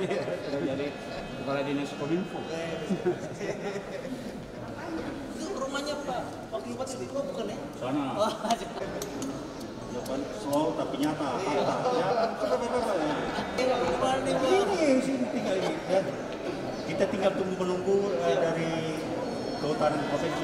Sudah jadi kepala dinas Kominfo. Itu rumahnya Pak Wakil Bupati itu bukan ya? Sana. Slow tapi nyata. Ini sini tinggal ini. Kita tinggal tunggu menunggu dari kehutanan provinsi.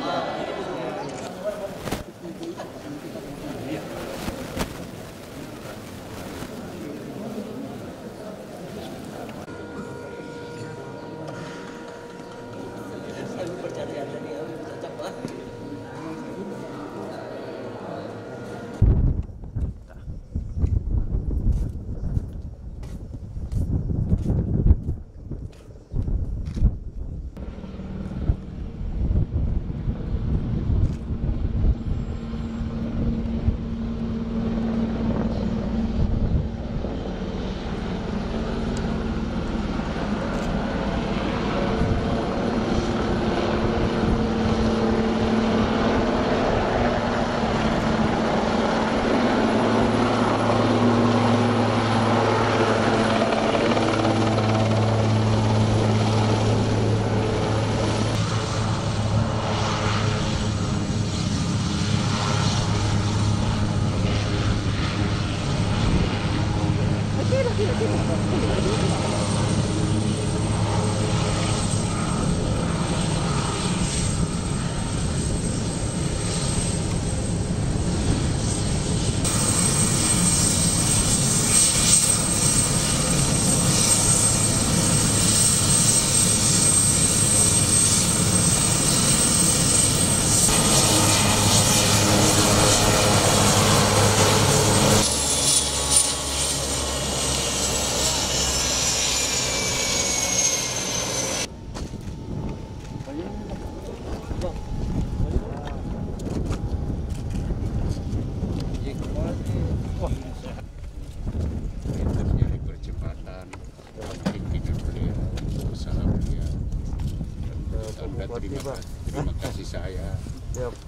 Terima kasih saya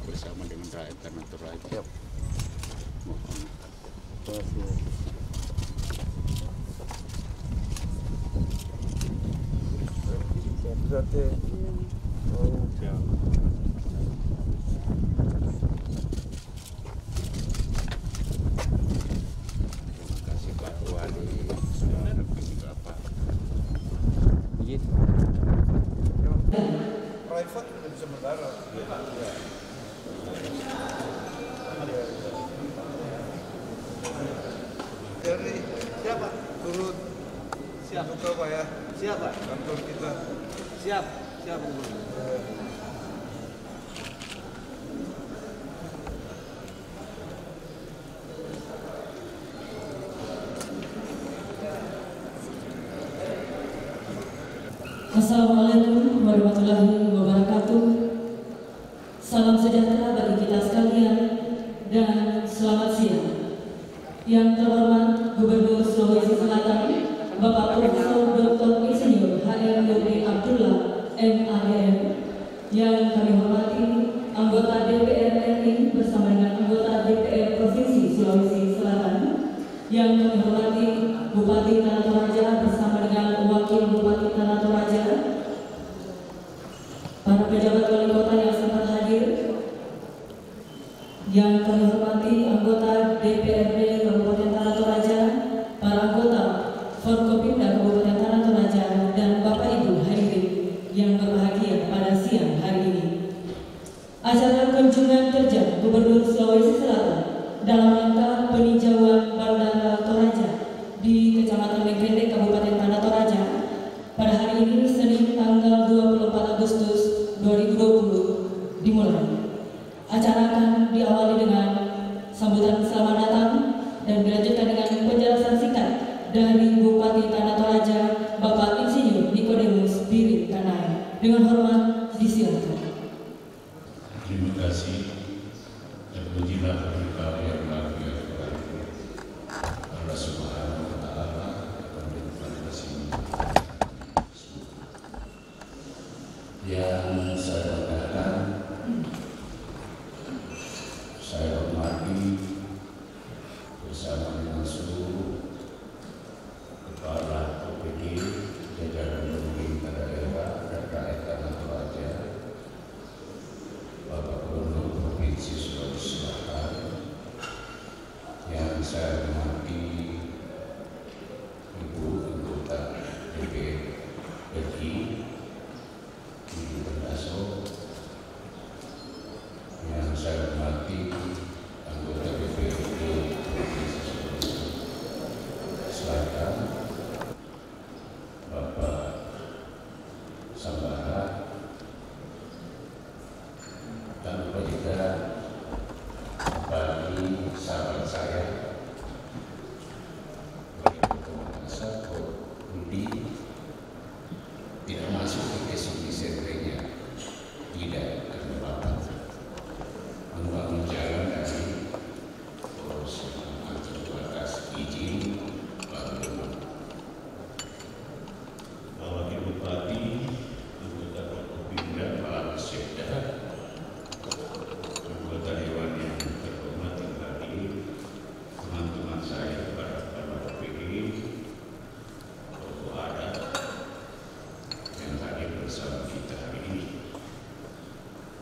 bersama dengan rakyat dan rakyat. Mohon. Terima kasih Pak Wali, juga Pak. Private tidak bisa mendarat. Dari siapa? Turut siap buka Pak ya? Siapa? Kantor kita. Siap, siap Bu. Assalamualaikum warahmatullahi wabarakatuh. Salam sejahtera bagi kita sekalian dan selamat siang. Yang terhormat Gubernur Sulawesi Selatan Bapak Profesor Dr. Insinyur H.M. Nurdin Abdullah MAGM, yang kami hormati anggota DPR RI bersama dengan anggota DPR Provinsi Sulawesi Selatan, yang kami hormati Bupati Tanah Toraja bersama dengan Wakil Bupati Tanah Toraja, para pejabat wali kota yang sempat hadir, yang kami hormati anggota DPRD Kabupaten Tanah Toraja, para anggota Forkopimda Kabupaten Tanah Toraja, dan Bapak Ibu hadirin yang berbahagia pada siang hari ini. Acara kunjungan kerja Gubernur Sulawesi Selatan dalam rangka peninjauan Bandara Toraja di Kecamatan Megrendek Kabupaten Tanah Toraja pada hari ini Senin tanggal 24 Agustus 2020 dimulai. Acara akan diawali dengan sambutan selamat datang dan dilanjutkan dengan penjelasan singkat dari Bupati Tanah Toraja Bapak Insinyur Nikodemus Biri Kanai. Dengan hormat disilakan. Terima kasih. Terpujilah Engkau yang Maha Kuasa, Allah Subhanahu wa Ta'ala, Pemilik sini. Yang saya hormati, saya hormati bersama dengan seluruh kepala OPD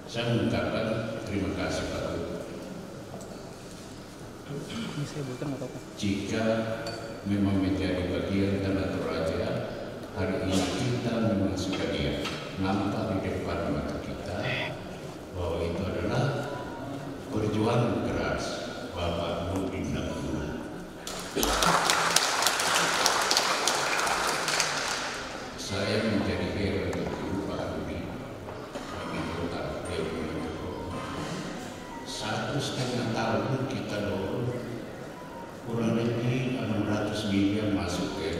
Saya mengucapkan terima kasih Pak Gubernur. Jika memang menjadi bagian Tanah Toraja, hari ini kita memang sudah lihat, nampak di depan mata kita bahwa itu adalah perjuangan keras Bapak Nurdin Abdullah. Saya menjadi heran betul Pak Nurdin. Anggota Dewan 1,5 tahun kita dorong kurang lebih 600 miliar masuk ke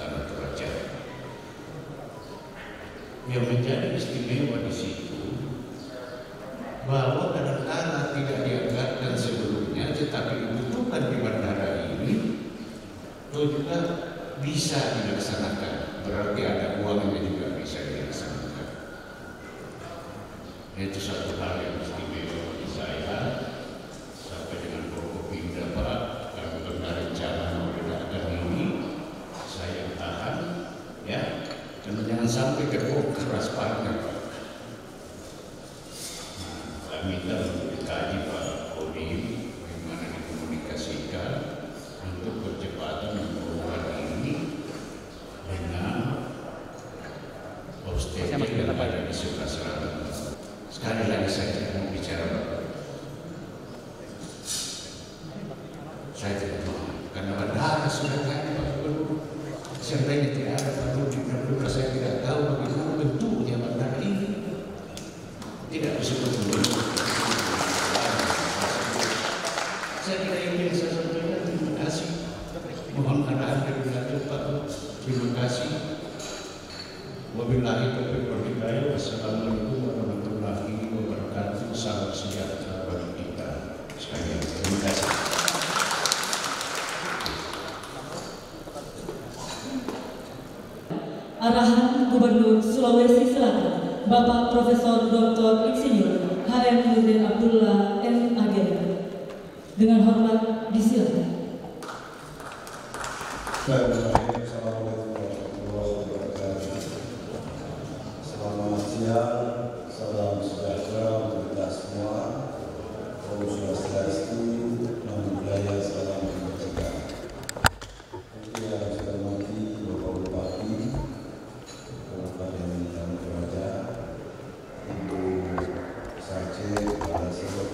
Tanah Toraja. Yang menjadi istimewa di situ bahwa kadang-kadang tidak dianggarkan sebelumnya, tetapi dibutuhkan di bandara ini itu juga bisa dilaksanakan. Berarti ada uangnya juga bisa dilaksanakan. Itu satu hal yang istimewa bagi saya. Sampai dengan Forkopimda Pak, kami pernah rencana meledakan ini, saya tahan, ya, karena jangan sampai terbongkar aspalnya Pak. Saya minta untuk dikaji Pak Kodim, bagaimana dikomunikasikan untuk percepatan pembangunan ini dengan obstacle yang ada di sebelah selatan. Sekali lagi saya tidak mau bicara Pak. Saya tidak mau, karena bandara sudah tadi Pak Gubernur. Seandainya tidak ada Pak Gubernur, saya tidak tahu bagaimana bentuknya bandara ini. Tidak bisa betul. Saya kira ini yang saya sampaikan. Terima kasih. Mohon arahan dari Datuk Pak. Terima kasih. Wabillahi taufiq wal hidayah. Wassalamualaikum warahmatullahi wabarakatuh. Salam sejahtera bagi kita sekalian. Terima kasih. Arahan Gubernur Sulawesi Selatan, Bapak Profesor Dr. Insinyur HM Nurdin Abdullah MAG. Dengan hormat disilakan. Assalamualaikum warahmatullahi wabarakatuh. Selamat siang, salam sejahtera untuk kita semua. Om Swastiastu, Namo Buddhaya, salam kebajikan. Yang saya hormati Bapak Bupati Kabupaten Tanah Toraja, Ibu Sace Balasero,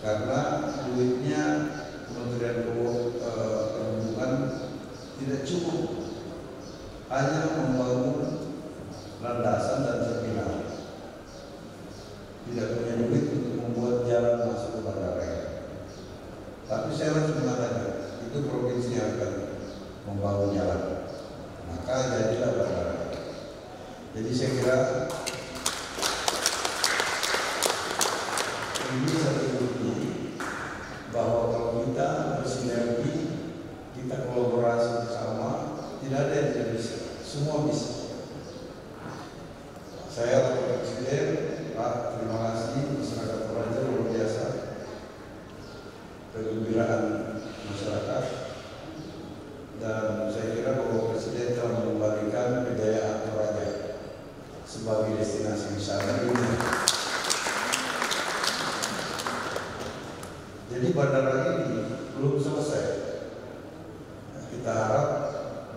karena duitnya Kementerian Tapi saya harus mengatakan itu provinsi yang akan membangun jalan, maka jadilah bandara. Jadi saya kira ini satu bukti bahwa kalau kita bersinergi, kita kolaborasi bersama, tidak ada yang tidak bisa, semua bisa. Saya Bapak Presiden, Pak, terima kasih masyarakat Toraja luar biasa, kegembiraan masyarakat, dan saya kira Bapak Presiden telah mengembalikan kejayaan Toraja sebagai destinasi wisata dunia. Jadi bandara ini belum selesai. Kita harap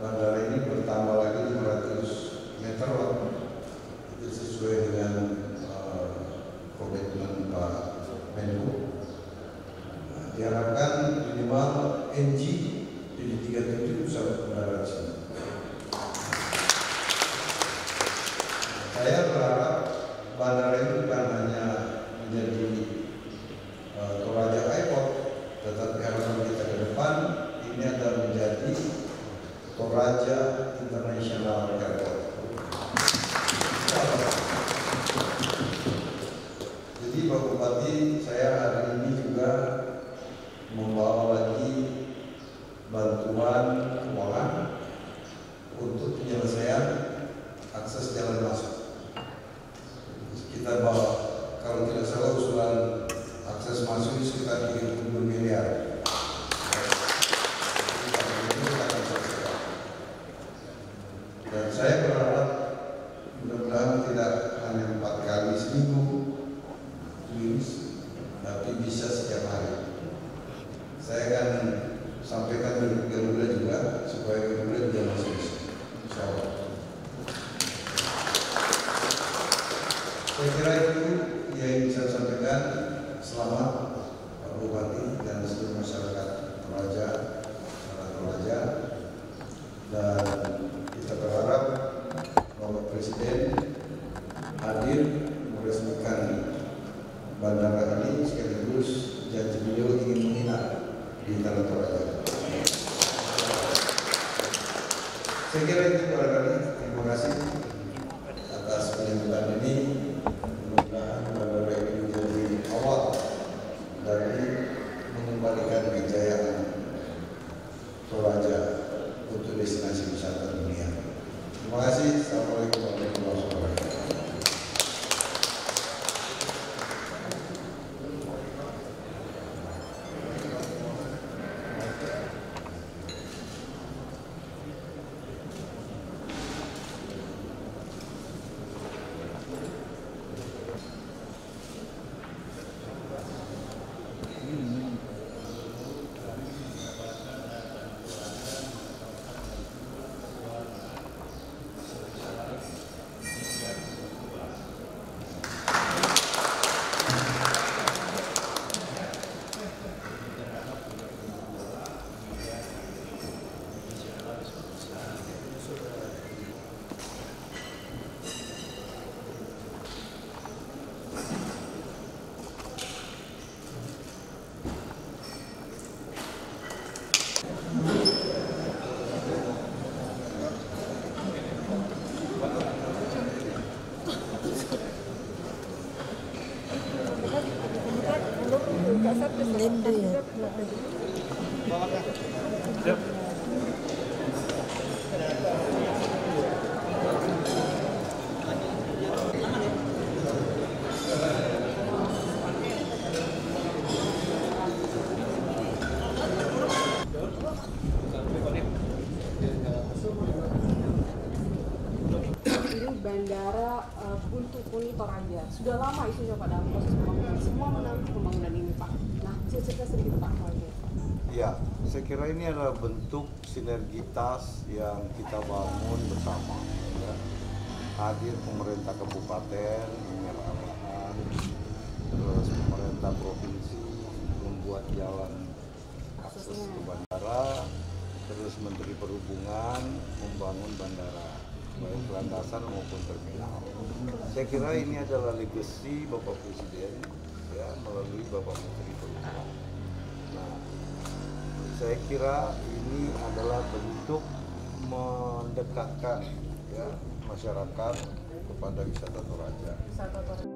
bandara ini bertambah lagi 500 meter lah. Itu sesuai dengan komitmen Pak Menlu. Diharapkan minimal NG jadi 37 sampai bandara sini. Saya berharap bandara itu bukan hanya menjadi Toraja Airport, tetapi harapan kita ke depan ini akan menjadi Toraja International Airport. Jadi Pak Bupati, saya hari ini juga membawa lagi bantuan keuangan untuk penyelesaian akses jalan masuk. Kita bawa, kalau tidak salah usulan akses masuk sekitar 32 miliar. Dan saya berharap mudah-mudahan tidak hanya 4 kali seminggu, tapi bisa setiap hari. Saya akan sampaikan ke Garuda juga supaya Garuda juga masuk di sini. Insya Allah. Saya kira itu yang bisa saya sampaikan. Selamat Pak Bupati dan seluruh masyarakat Toraja, dan kita berharap Bapak Presiden hadir meresmikan bandara ini sekaligus janji beliau ingin menginap di Tanah Toraja. Saya kira itu barangkali. Terima kasih atas penyambutan ini. Mudah-mudahan bandara ini menjadi awal dari mengembalikan kejayaan Toraja untuk destinasi wisata dunia. Terima kasih. Assalamualaikum warahmatullahi wabarakatuh. Bandara Buntu Kuni Toraja. Sudah lama isunya Pak dalam proses pembangunan. Semua menanti pembangunan ini Pak. Nah, cerita sedikit Pak. Ya, saya kira ini adalah bentuk sinergitas yang kita bangun bersama. Ya. Hadir pemerintah kabupaten, arahan, terus pemerintah provinsi membuat jalan akses ke bandara, terus Menteri Perhubungan membangun bandara, baik landasan maupun terminal. Saya kira ini adalah legasi Bapak Presiden ya melalui Bapak Menteri Perhubungan. Nah, Saya kira ini adalah bentuk mendekatkan ya masyarakat kepada wisata Toraja.